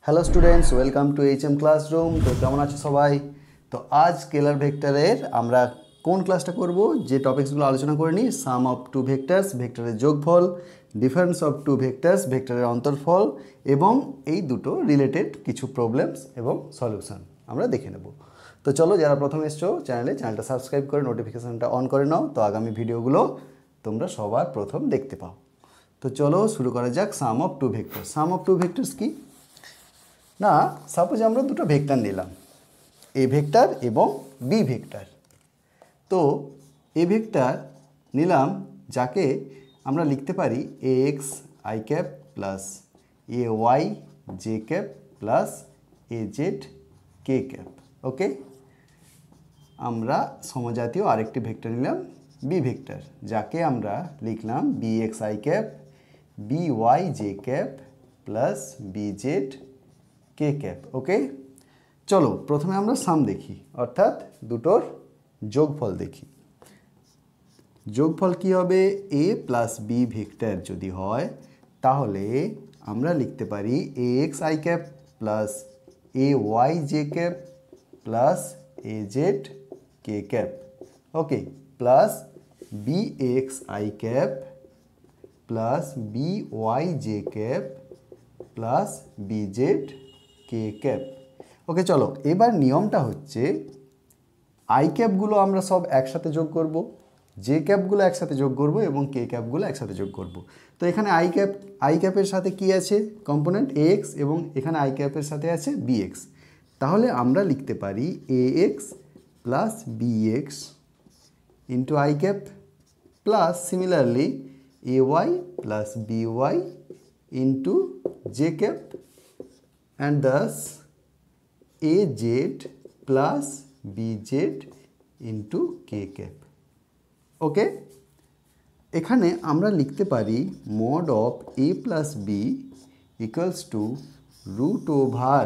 Hello students, welcome to HM classroom. তো কেমন আছো সবাই? তো আজ স্কেলার ভেক্টরের আমরা কোন ক্লাসটা করব, যে টপিকসগুলো আলোচনা করে নিই, সাম অফ টু ভেক্টরস, ভেক্টরের যোগফল, ডিফারেন্স অফ টু ভেক্টরস, ভেক্টরের অন্তর্ফল, এবং এই দুটো রিলেটেড কিছু প্রবলেমস এবং সলিউশন আমরা দেখে নেব। তো চলো, যারা প্রথম এসছো চ্যানেলটা সাবস্ক্রাইব করে নোটিফিকেশানটা অন করে নাও, তো আগামী ভিডিওগুলো তোমরা সবার প্রথম দেখতে পাও। তো চলো শুরু করা যাক। Sum of two vectors. Sum of two vectors কি না, সাপোজ আমরা দুটো ভেক্টর নিলাম, এ ভেক্টর এবং বি ভেক্টর। তো এ ভেক্টর নিলাম যাকে আমরা লিখতে পারি a x I cap plus A y J cap plus A z K cap. Okay, আমরা সমজাতীয় আরেকটি ভেক্টর নিলাম বি ভেক্টর, যাকে আমরা লিখলাম b x I cap b Y J cap plus B Z K cap. Okay, চলো প্রথমে আমরা সাম দেখি, অর্থাৎ দুটোর যোগফল দেখি। যোগফল কি হবে? এ প্লাস বি ভেক্টর যদি হয় তাহলে আমরা লিখতে পারি a x I cap plus A y J cap plus A z K cap. Okay, plus B x I cap plus B Y J cap plus B Z K cap. Okay, চলো এবার নিয়মটা হচ্ছে I ক্যাপগুলো আমরা সব একসাথে যোগ করব, J ক্যাপগুলো একসাথে যোগ করব এবং কে ক্যাপগুলো একসাথে যোগ করব। তো এখানে আই ক্যাপের সাথে কি আছে? কম্পোনেন্ট এ এক্স, এবং এখানে আই ক্যাপের সাথে আছে বি এক্স। তাহলে আমরা লিখতে পারি a x plus B x into I cap plus similarly a Y plus B y into j cap and thus az plus bz into k cap. Okay, এখানে আমরা লিখতে পারি mod of a plus b equals to root over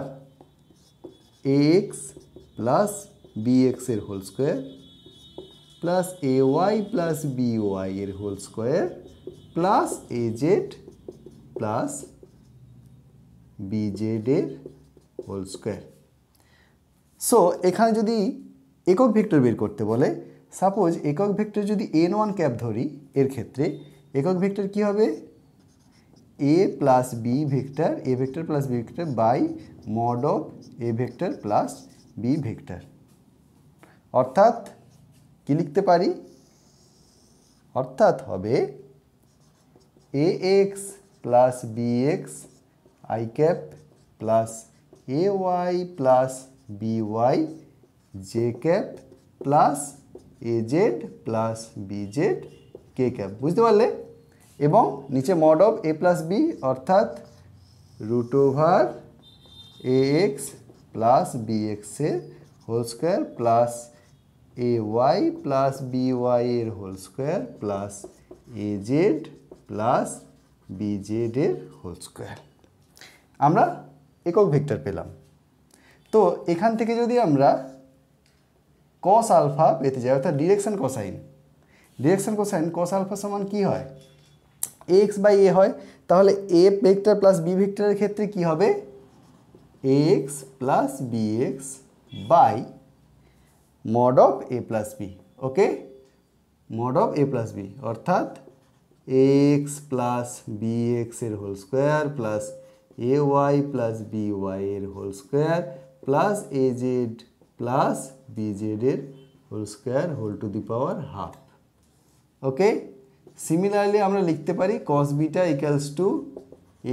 ax plus bx এর whole square plus ay plus by এর whole square plus az plus bz এর whole square. So এখানে যদি একক ভেক্টর বের করতে বলে, সাপোজ একক ভেক্টর যদি n1 ক্যাপ ধরি, এর ক্ষেত্রে একক ভেক্টর কি হবে? A plus B vector, a vector plus B vector by mod of A vector plus B vector. অর্থাৎ কি লিখতে পারি? অর্থাৎ হবে এ x plus B x I cap plus A Y plus B Y J cap plus A Z plus B Z K cap. বুঝতে পারলে? এবং নিচে mod of A plus B, অর্থাৎ root over a x plus b এক্সের whole square plus A Y plus B Y এর whole square plus A Z plus B Z এর whole square. আমরা একক ভেক্টর পেলাম। তো এখান থেকে যদি আমরা কস আলফা পেতে যাই, অর্থাৎ ডিরেকশন কোসাইন কস আলফা সমান কি হয়? এ এক্স বাই এ হয়। তাহলে এ ভেক্টর প্লাস বি ভেক্টরের ক্ষেত্রে কি হবে? এ x plus B X by mod of A plus B. Okay, mod of A plus B, অর্থাৎ A x plus B X এর whole square plus A Y plus B Y এর whole square plus A Z plus B Z এর whole square whole to the power half. Okay, similarly আমরা লিখতে পারি cos beta equals to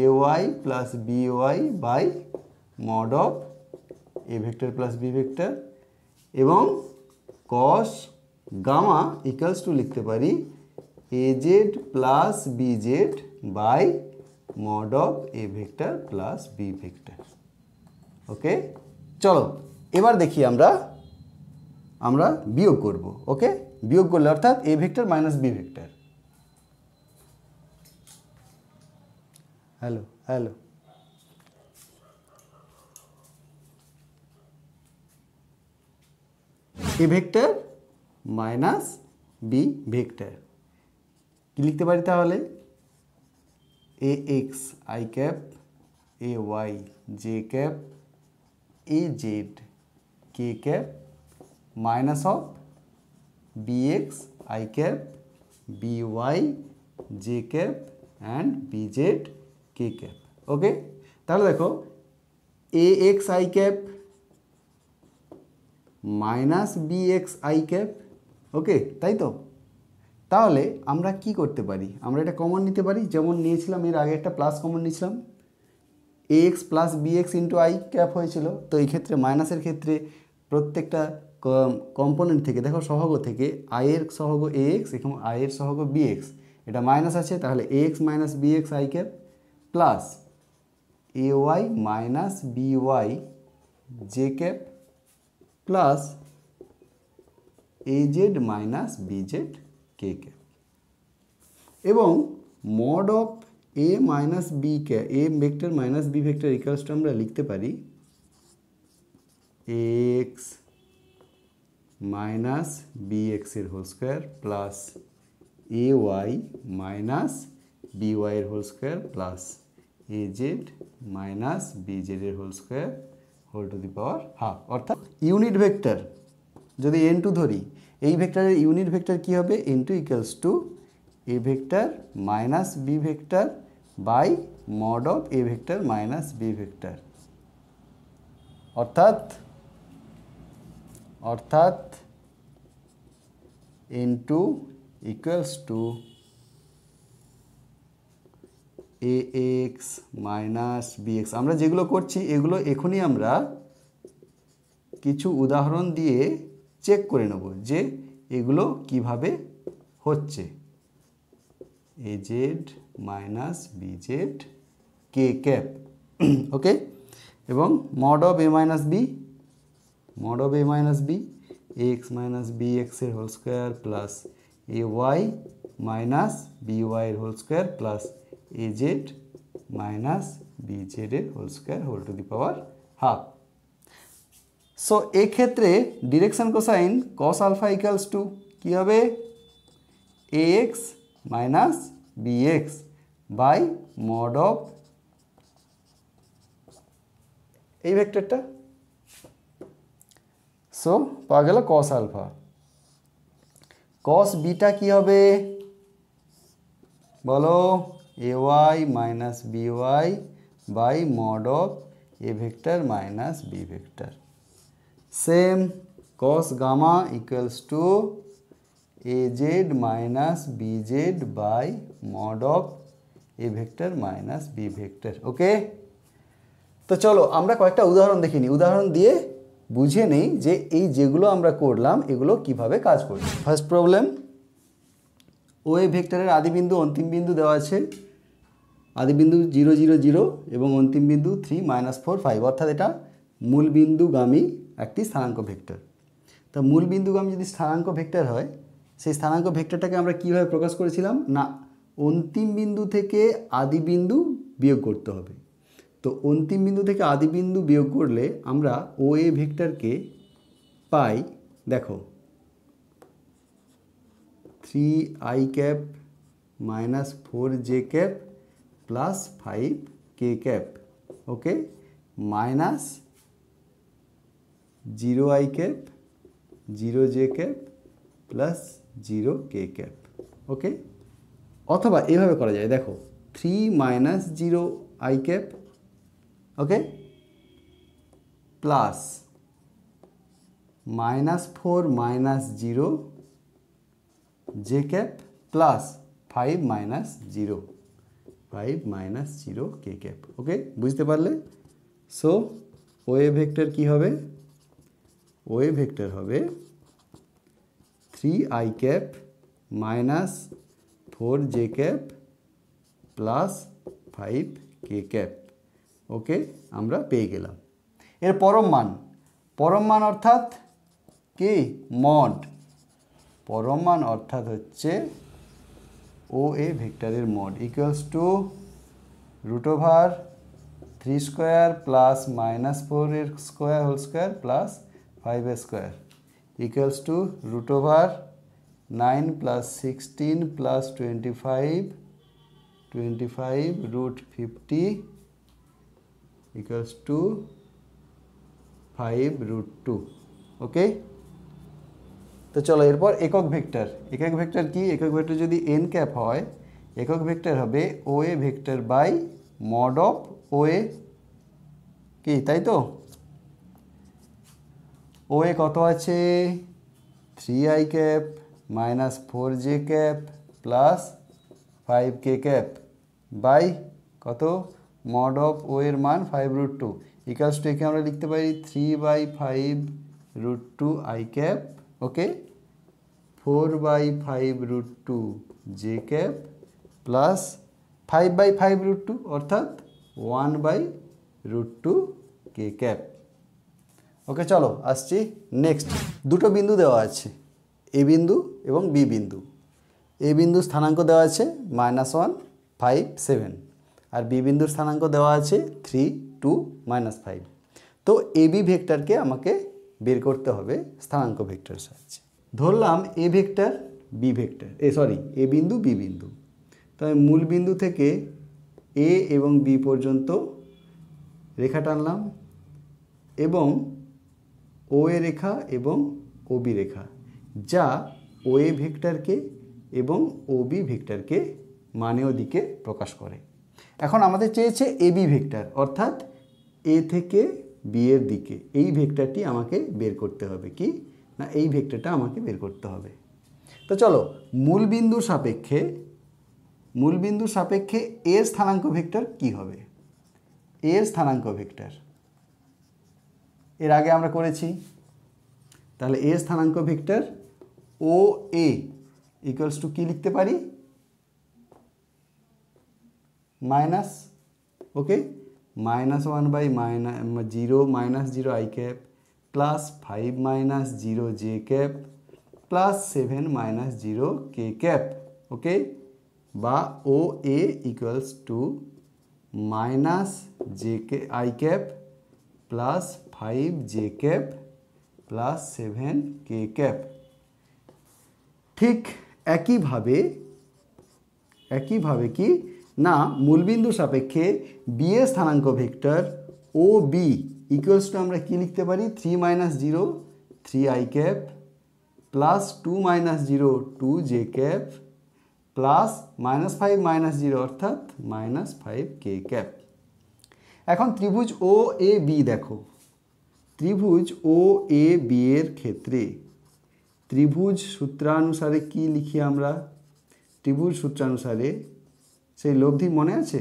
A Y plus B Y by mod of A vector plus B vector, এবং cos gamma equals to লিখতে পারি A Z plus B Z by mod of A vector plus B vector. Okay, চলো এবার দেখি আমরা বিয়োগ করব। ওকে, বিয়োগ করলে অর্থাৎ এ vector minus B vector. Hello hello, A vector minus B vector কি লিখতে পারি? তাহলে A x I cap A Y J cap A Z K cap minus of B X I cap B Y J cap and B Z K cap. Okay, তাহলে দেখো A X I cap minus B x I cap. Okay, তাই তো? তাহলে আমরা কি করতে পারি, আমরা এটা কমন নিতে পারি, যেমন নিয়েছিলাম এর আগে একটা প্লাস কমন নিয়েছিলাম, A x plus B x into I cap হয়েছিল। তো এই ক্ষেত্রে মাইনাসের ক্ষেত্রে প্রত্যেকটা কম্পোনেন্ট থেকে দেখো সহগ থেকে আইয়ের সহগ এ এক্স এবং আইয়ের সহগ বি এক্স, এটা মাইনাস আছে, তাহলে A X minus B x I cap plus A Y minus B Y J cap plus A Z minus B Z K cap. এবং mod of A minus B cap A vector minus B vector equals to আমরা লিখতে পারি X minus B এক্সের whole square plus এ Y minus B ওয়াইয়ের whole square plus এ Z minus B জেডের whole square whole to the power half. অর্থাৎ unit vector যদি N two ধরি, এই ভেক্টরের ইউনিট ভেক্টর কী হবে, N two equals to A vector minus B vector by mod of A vector minus B vector. অর্থাৎ N two equals to A X minus B X. আমরা যেগুলো করছি এগুলো এখনই আমরা কিছু উদাহরণ দিয়ে চেক করে নেব যে এগুলো কিভাবে হচ্ছে। A Z minus B Z K cap. Okay, এবং mod of A minus B X minus B এক্সের হোল স্কোয়ার প্লাস এ ওয়াই মাইনাস বি ওয়াইয়ের হোল স্কোয়ার প্লাস এ জেড মাইনাস বি জেডের whole square whole to the power half. So এক্ষেত্রে direction cosine cos alpha equals to কী হবে, এ X minus B X by mod of এই ভেক্টরটা। So পাওয়া গেল cos alpha. কস beta কী হবে বলো, A Y minus B Y by mod of A vector minus B vector. Same cos gamma equals to A Z minus B Z by mod of A vector minus B vector. Okay, তো চলো আমরা কয়েকটা উদাহরণ দেখে নিই, উদাহরণ দিয়ে বুঝে নেই যে এই যেগুলো আমরা করলাম এগুলো কিভাবে কাজ করবে। ফার্স্ট প্রবলেম, ও এ ভেক্টরের আদিবিন্দু অন্তিম বিন্দু দেওয়া আছে, আদিবিন্দু 0 0 0 এবং অন্তিম বিন্দু 3 -4 5, অর্থাৎ এটা মূল বিন্দুগামী একটি স্থানাঙ্ক ভেক্টর। তা মূল বিন্দুগামী যদি স্থানাঙ্ক ভেক্টর হয়, সেই স্থানাঙ্ক ভেক্টরটাকে আমরা কীভাবে প্রকাশ করেছিলাম না, অন্তিম বিন্দু থেকে আদি বিন্দু বিয়োগ করতে হবে। তো অন্তিম বিন্দু থেকে আদি বিন্দু বিয়োগ করলে আমরা ও এ ভেক্টরকে পাই, দেখো 3i cap minus 4j cap plus 5k cap. Okay, minus 0i cap 0j cap plus 0k cap. Okay, অথবা এভাবে করা যায়, দেখো 3 minus 0i cap, okay, plus -4 minus 0 J cap plus 5 minus 0 K cap. Okay, বুঝতে পারলে? So O A vector কী হবে, ও A vector হবে 3i cap minus 4j cap plus 5k cap. Okay, আমরা পেয়ে গেলাম। এর পরম মান অর্থাৎ কি, মড। পরম মান অর্থাৎ হচ্ছে ও এ ভেক্টরের mod equals to √3 square plus -4 এর স্কোয়ার হোল স্কোয়ার প্লাস 5 এর square equals two √9 plus 16 plus 25 √50 equals to 5√2। ওকে, তো চলো এরপর একক ভেক্টর। একক ভেক্টর কি? একক ভেক্টর যদি n ক্যাপ হয়, একক ভেক্টর হবে OA vector by mod of OA, কি তাই তো? OA কত আছে? 3i cap minus 4j cap plus 5k cap by কত? মড অফ ও এর মান 5√2 ইকুয়ালস টু, একে আমরা লিখতে পারি 3/5√2 i cap, okay, 4/5√2 j cap plus 5/5√2 অর্থাৎ 1/√2 k ক্যাপ। ওকে, চলো আসছি নেক্সট। দুটো বিন্দু দেওয়া আছে, এ বিন্দু এবং বি বিন্দু। এ বিন্দুর স্থানাঙ্ক দেওয়া আছে -1, 5, 7, আর বি বিন্দুর স্থানাঙ্ক দেওয়া আছে 3, 2, -5। তো এ বি ভেক্টরকে আমাকে বের করতে হবে স্থানাঙ্ক ভেক্টরের সাহায্যে। ধরলাম এ ভেক্টর বি ভেক্টর, এ বিন্দু বি বিন্দু। তো আমি মূল বিন্দু থেকে এ এবং বি পর্যন্ত রেখা টানলাম এবং ও এ রেখা এবং ও বি রেখা, যা ও এ ভেক্টরকে এবং ও বি ভেক্টরকে মানেয় দিকে প্রকাশ করে। এখন আমাদের চেয়েছে এ বি ভেক্টর, অর্থাৎ এ থেকে বি এর দিকে। এই ভেক্টরটি আমাকে বের করতে হবে, কি না এই ভেক্টরটা আমাকে বের করতে হবে। তো চলো মূল বিন্দুর সাপেক্ষে এর স্থানাঙ্ক ভেক্টর কি হবে? এর স্থানাঙ্ক ভেক্টর এর আগে আমরা করেছি, তাহলে এর স্থানাঙ্ক vector O A equals to কি লিখতে পারি? Minus, okay, -1/0 i cap plus 5 - 0 j cap plus 7 - 0 k cap, okay, বা O A equals to -j i cap plus 5 j cap plus 7 k cap. ঠিক একইভাবে কি না মূলবিন্দু সাপেক্ষে বি এর স্থানাঙ্ক vector O B equals to আমরা কি লিখতে পারি? 3 - 0 3i cap plus 2 - 0 2j cap plus -5 - 0 অর্থাৎ -5k ক্যাপ। এখন ত্রিভুজ ও এ বি দেখো, ত্রিভুজ ও এ বি এর ক্ষেত্রে ত্রিভুজ সূত্রানুসারে কি লিখি আমরা? ত্রিভুজ সূত্রানুসারে সেই লব্ধি মনে আছে?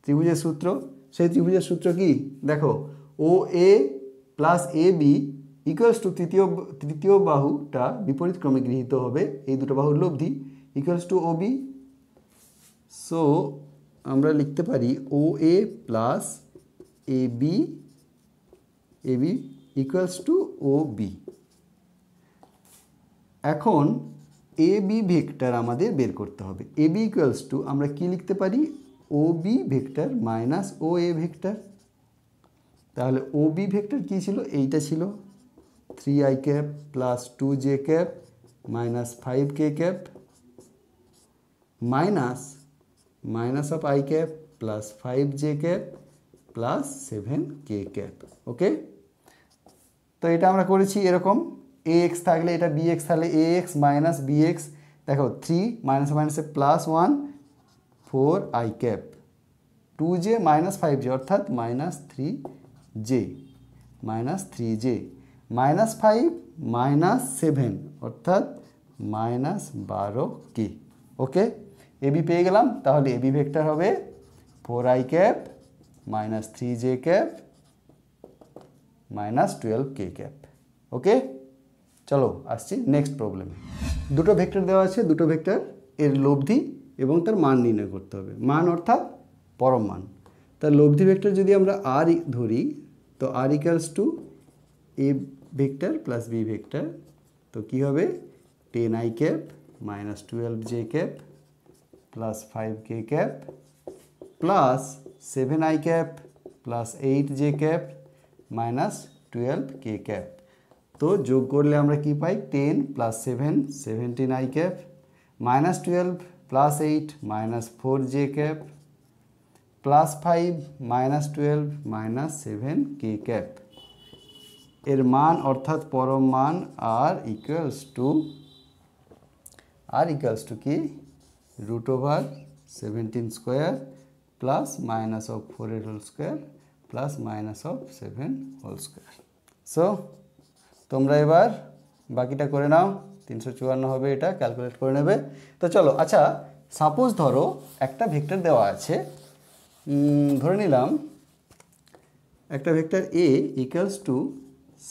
ত্রিভুজের সূত্র, সেই ত্রিভুজের সূত্র কি দেখো, O A plus A B equals to তৃতীয় বাহুটা বিপরীত ক্রমে গৃহীত হবে, এই দুটো বাহুর লব্ধি equals to O B. So আমরা লিখতে পারি O A plus A B equals to O B. এখন এ বি ভেক্টর আমাদের বের করতে হবে। এ বি ইকুয়ালস টু আমরা কি লিখতে পারি? O B vector minus O A vector. তাহলে ও বি ভেক্টর কী ছিল? এইটা ছিল 3i cap plus 2j cap minus 5k cap minus of i cap plus 5j cap plus 7k cap, okay. তো এটা আমরা করেছি এরকম, ax থাকলে এটা bx, তাহলে ax মাইনাস bx, দেখো 3 মাইনাসে plus 1 4i cap 2j minus 5j অর্থাৎ -3j মাইনাস 5 মাইনাস 7 অর্থাৎ -12k, ওকে। এবি পেয়ে গেলাম, তাহলে এবি ভেক্টর হবে 4i cap minus 3j cap minus 12k cap, okay. চলো আসছি নেক্সট প্রবলেমে। দুটো ভেক্টর দেওয়া আছে, দুটো ভেক্টর এর লব্ধি এবং তার মান নির্ণয় করতে হবে। মান অর্থাৎ পরম মান। তার লব্ধি ভেক্টর যদি আমরা আর ধরি, তো R equals to A vector plus B vector, তো কী হবে? 10i cap minus 12j cap plus 5k cap plus 7i cap plus 8j cap minus 12k cap. তো যোগ করলে আমরা কি পাই? 10 plus 7 17i cap minus 12 plus 8 minus 4j cap +5 -12 -7 K cap এর মান অর্থাৎ পরম মান আর ইকুয়ালস টু কি √17 স্কোয়ার প্লাস মাইনাস অফ 4 এর whole square plus minus of 7 whole square. So তোমরা এবার বাকিটা করে নাও, 354 হবে, এটা ক্যালকুলেট করে নেবে। তো চলো, আচ্ছা সাপোজ ধরো একটা ভেক্টর দেওয়া আছে, ধরে নিলাম একটা ভেক্টর এ ইকুয়ালস টু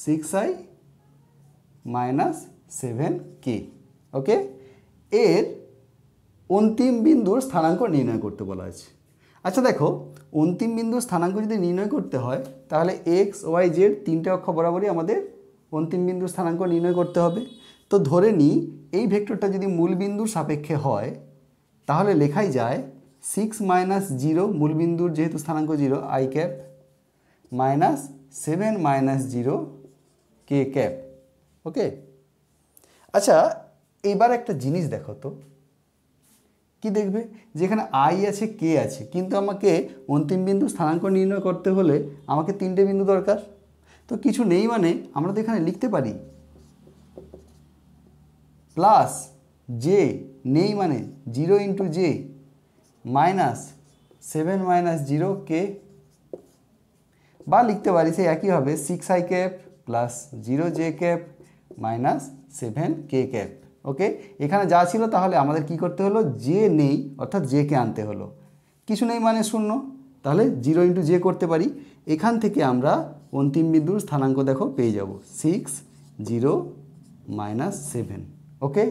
6i - 7k। ওকে, এর অন্তিম বিন্দুর স্থানাঙ্ক নির্ণয় করতে বলা আছে। আচ্ছা দেখো, অন্তিম বিন্দুর স্থানাঙ্ক যদি নির্ণয় করতে হয় তাহলে এক্স ওয়াই জেড তিনটে অক্ষ বরাবরই আমাদের অন্তিম বিন্দুর স্থানাঙ্ক নির্ণয় করতে হবে। তো ধরে নিই এই ভেক্টরটা যদি মূল বিন্দুর সাপেক্ষে হয় তাহলে লেখাই যায় 6 - 0 মূল বিন্দুর যেহেতু স্থানাঙ্ক 0 i ক্যাপ -7 - 0 কে ক্যাপ। ওকে, আচ্ছা এবার একটা জিনিস দেখো তো, কি দেখবে, যেখানে আই আছে কে আছে, কিন্তু আমাকে অন্তিম বিন্দু স্থানাঙ্ক নির্ণয় করতে হলে আমাকে তিনটে বিন্দু দরকার। তো কিছু নেই মানে আমরা তো এখানে লিখতে পারি প্লাস জে নেই মানে 0 × j -7 - 0 কে, বা লিখতে পারি সেই একই হবে 6i cap plus 0j cap -7 K cap. ওকে, এখানে যা ছিল তাহলে আমাদের কি করতে হলো, জে নেই অর্থাৎ জে কে আনতে হলো, কিছু নেই মানে 0, তাহলে 0 × j করতে পারি। এখান থেকে আমরা অন্তিম বিন্দুর স্থানাঙ্ক দেখো পেয়ে যাব 6 0 -7। ওকে,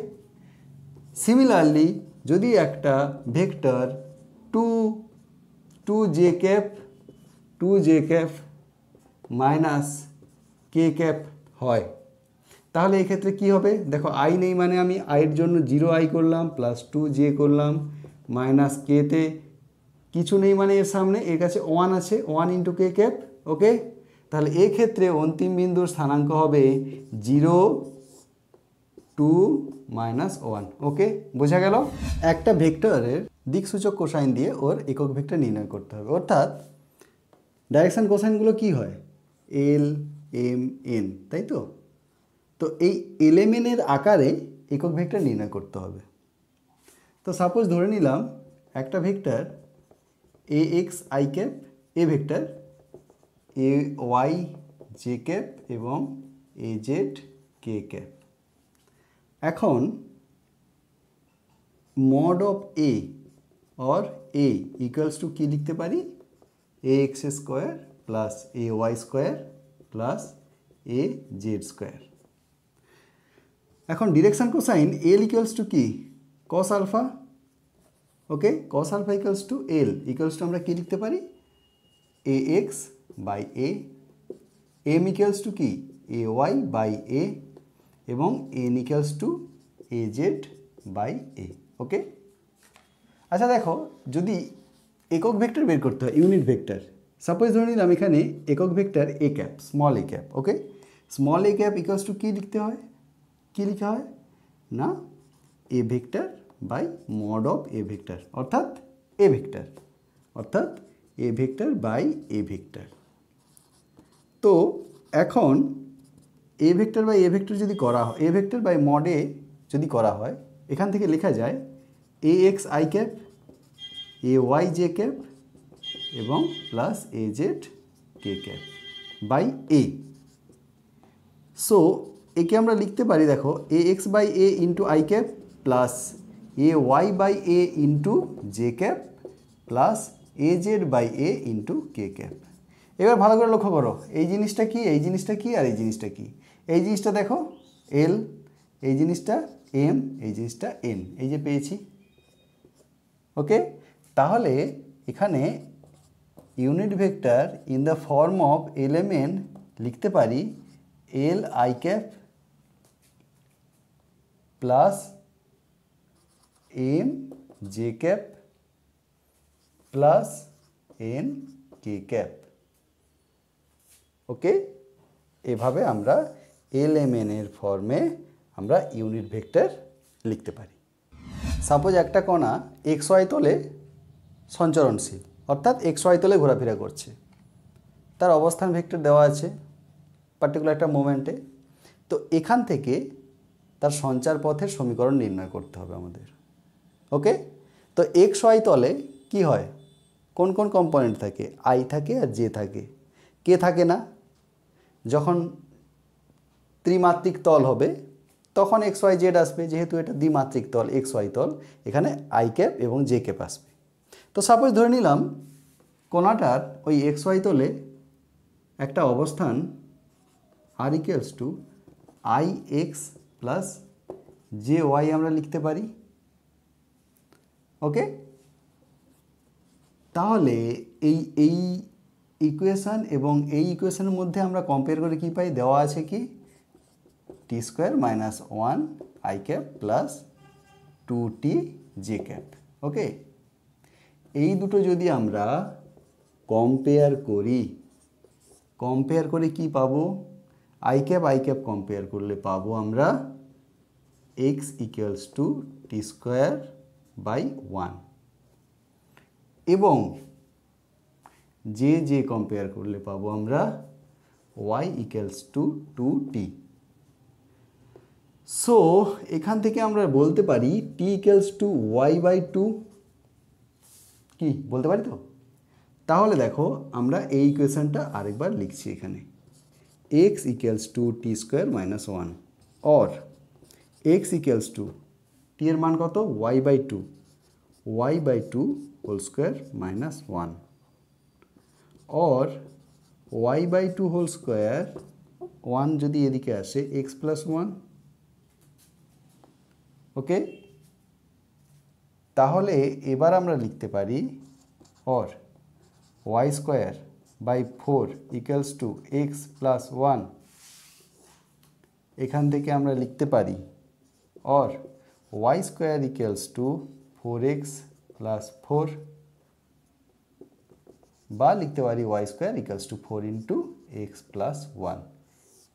সিমিলারলি যদি একটা vector 2j cap -k cap হয় তাহলে এক্ষেত্রে কি হবে, দেখো আই নেই মানে আমি আইয়ের জন্য 0i করলাম প্লাস 2j করলাম মাইনাস কেতে কিছু নেই মানে এর সামনে এর কাছে 1 আছে, 1 × k ক্যাপ। ওকে, তাহলে এক্ষেত্রে অন্তিম বিন্দুর স্থানাঙ্ক হবে 0 2 -1। ওকে, বোঝা গেল। একটা ভেক্টরের দিকসূচক কোসাইন দিয়ে ওর একক ভেক্টর নির্ণয় করতে হবে, অর্থাৎ ডাইরেকশন কোসাইনগুলো কি হয় এল এম এন, তাই তো। তো এই LMN এর আকারে একক ভেক্টর নির্ণয় করতে হবে। তো সাপোজ ধরে নিলাম একটা vector AX i cap, A vector AY j cap এবং AZ k ক্যাপ। এখন mod of A or A equals to কি লিখতে পারি, AX square plus AY square plus AZ square. এখন direction cosine L equals to কি cos alpha. Okay, cos alpha equals to L equals to আমরা কি লিখতে পারি AX by A, M equals to কি AY বাই A এবং N equals to AZ by A। Okay, আচ্ছা দেখো যদি একক ভেক্টর বের করতে হয় ইউনিট ভেক্টর, সাপোজ ধরে নিলাম এখানে একক vector a cap, small a cap. Okay, small a cap equals to কি লিখতে হয়, কি লেখা হয় না a vector by mod of A vector অর্থাৎ এ ভেক্টর, অর্থাৎ এ ভেক্টর বাই এ ভেক্টর। তো এখন a vector by a vector যদি করা হয়, a vector by mod a যদি করা হয়, এখান থেকে লেখা যায় AX i cap AY j cap এবং plus AZ k cap by A। So একে আমরা লিখতে পারি দেখো AX by A into I cap plus AY by A into j cap plus AZ by A into k cap. এবার ভালো করে লক্ষ্য করো এই জিনিসটা কি, এই জিনিসটা কি আর এই জিনিসটা কি। এই জিনিসটা দেখো এল, এই জিনিসটা এম, এই জিনিসটা এন, এই যে পেয়েছি। ওকে, তাহলে এখানে unit vector in the form of LMN লিখতে পারি L I cap plus M J cap plus N K cap. Okay, এভাবে আমরা LMN এর ফর্মে আমরা ইউনিট ভেক্টর লিখতে পারি। সাপোজ একটা কণা XY তলে সঞ্চরণশীল, অর্থাৎ এক্স ওয়াই তলে ঘোরাফেরা করছে, তার অবস্থান ভেক্টর দেওয়া আছে পার্টিকুলার একটা মোমেন্টে। তো এখান থেকে তার সঞ্চার পথের সমীকরণ নির্ণয় করতে হবে আমাদের। ওকে, তো এক্স ওয়াই তলে কি হয়, কোন কোন কম্পোনেন্ট থাকে, আই থাকে আর জে থাকে, কে থাকে না। যখন ত্রিমাত্রিক তল হবে তখন এক্স ওয়াই জেড আসবে, যেহেতু এটা দ্বিমাত্রিক তল এক্স ওয়াই তল, এখানে আই ক্যাপ এবং জে ক্যাপ আসবে। তো সাপোজ ধরে নিলাম কোণাটার ওই এক্স ওয়াই তলে একটা অবস্থান R equals to I X plus J Y আমরা লিখতে পারি। ওকে, তাহলে এই ইকুয়েশান এবং এই ইকুয়েশানের মধ্যে আমরা কম্পেয়ার করে কি পাই, দেওয়া আছে কি T square minus 1 I cap plus 2t J cap. Okay, এই দুটো যদি আমরা কম্পেয়ার করে কি পাবো, আই ক্যাপ কম্পেয়ার করলে পাবো আমরা x equals to t square by 1 এবং জে কম্পেয়ার করলে পাবো আমরা y equals to 2t। So এখান থেকে আমরা বলতে পারি t equals to y by 2, কি বলতে পারি তো। তাহলে দেখো আমরা এই ইকুয়েশনটা আরেকবার লিখছি এখানে, x equals to t square minus 1 और x ইকুয়ালস টু টি এর মান কত, y by 2 whole square minus 1 और y বাই 2 হোল স্কোয়ার 1 যদি এদিকে আসে x প্লাস 1। ওকে, তাহলে এবার আমরা লিখতে পারি और y square by 4 equals to x plus 1। এখান থেকে আমরা লিখতে পারি और y square equals to 4x plus 4, বা লিখতে পারি y square equals to 4 into x plus 1।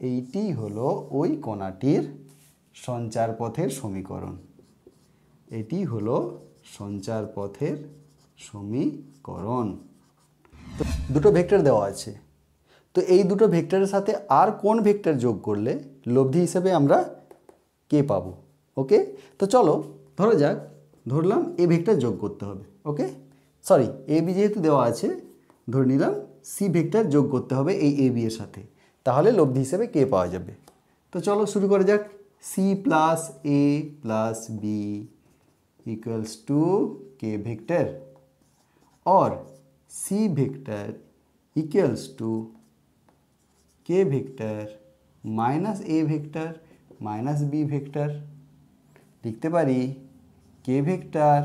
এইটি হলো ওই কোণাটির সঞ্চার পথের সমীকরণ, এটি হলো সঞ্চার পথের সমীকরণ। তো দুটো ভেক্টর দেওয়া আছে, তো এই দুটো ভেক্টরের সাথে আর কোন ভেক্টর যোগ করলে লব্ধি হিসেবে আমরা কে পাবো। ওকে, তো চলো ধরলাম এ ভেক্টর যোগ করতে হবে। ওকে, সরি এ বি যেহেতু দেওয়া আছে, ধরে নিলাম সি ভেক্টর যোগ করতে হবে এই এ বি এর সাথে, তাহলে লব্ধি হিসেবে কে পাওয়া যাবে। তো চলো শুরু করা যাক। C plus A plus B equals to K vector और C vector equals to K vector minus A vector minus B vector. লিখতে পারি K vector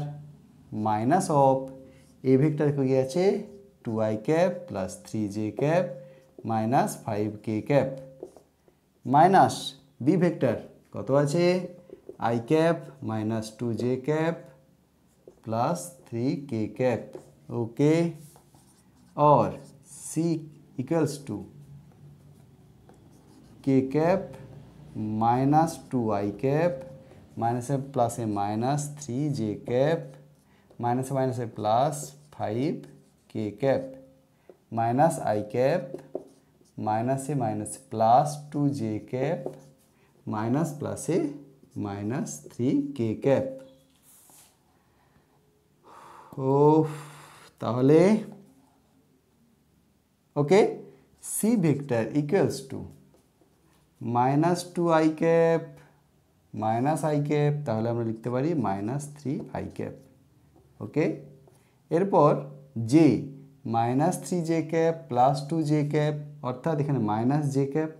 minus of A vector কি আছে 2i cap plus 3j cap minus 5k cap minus B vector কত আছে i cap minus 2j cap plus 3k cap. Okay, और c equals to k cap minus 2i cap minus है plus है minus 3j cap minus है plus 5k cap minus i cap minus है minus plus 2j cap minus plus है minus 3k cap. ও তাহলে okay, C vector equals to minus 2i cap minus I cap, তাহলে আমরা লিখতে পারি minus 3i cap. Okay, এরপর J minus 3j cap plus 2j cap, অর্থাৎ এখানে minus J cap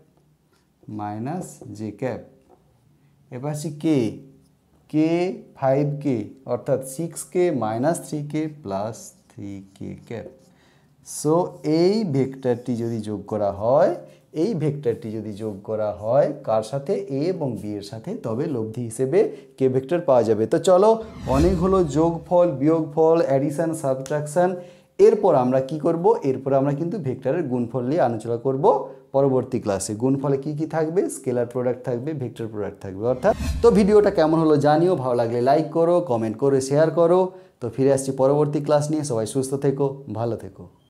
minus J cap. এবার আছে কে কে 5k অর্থাৎ 6k minus 3k plus 3k cap. So এই ভেক্টরটি যদি যোগ করা হয় কার সাথে এ এবং বি এর সাথে, তবে লব্ধি হিসেবে কে ভেক্টর পাওয়া যাবে। তো চলো, অনেক হলো যোগফল বিয়োগফল অ্যাডিশন সাবট্রাকশন। এরপর আমরা কি করব, এরপর আমরা কিন্তু ভেক্টরের গুণফল নিয়ে আলোচনা করব পরবর্তী ক্লাসে। গুণফলে কি কি থাকবে, স্কেলার প্রোডাক্ট থাকবে, ভেক্টর প্রোডাক্ট থাকবে অর্থাৎ। তো ভিডিওটা কেমন হলো জানিও, ভালো লাগলে লাইক করো, কমেন্ট করো, শেয়ার করো। তো ফিরে আসছি পরবর্তী ক্লাস নিয়ে। সবাই সুস্থ থেকো, ভালো থেকো।